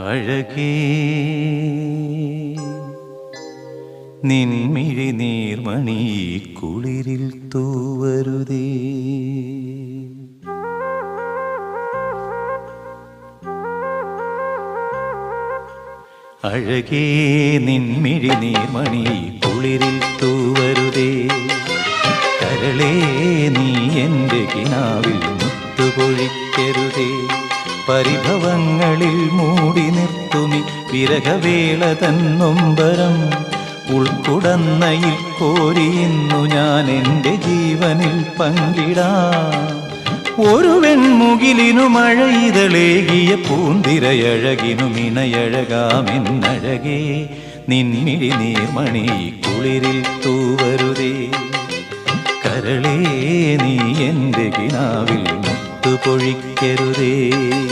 അഴകേ നിൻമിഴി നീർമണി കുളിരിൽ തൂവരുതേ. അഴകേ നിൻമിഴി നീർമണി കുളിരിൽ തൂവരുതേ. കരളേ നീ എൻ്റെ കിനാവിൽ മുത്തുപൊഴിക്കരുതേ. പരിഭവങ്ങളിൽ മൂടി നിർത്തുമി വിരഹവേള തന്നൊമ്പരം. ഉൾക്കുടന്നയിൽ കോരിയുന്നു ഞാൻ എൻ്റെ ജീവനിൽ പങ്കിടാം. ഒരു വെൺമുകിലിനു മഴയിതളേകിയ പൂന്തിരയഴകിനും ഇണയഴകാമെന്നഴകേ നിൻമിഴി നീർമണി കുളിരിൽ തൂവരുതേ. കരളേ നീ എൻ്റെ കിനാവിൽ മുത്തുപൊഴിക്കരുതേ.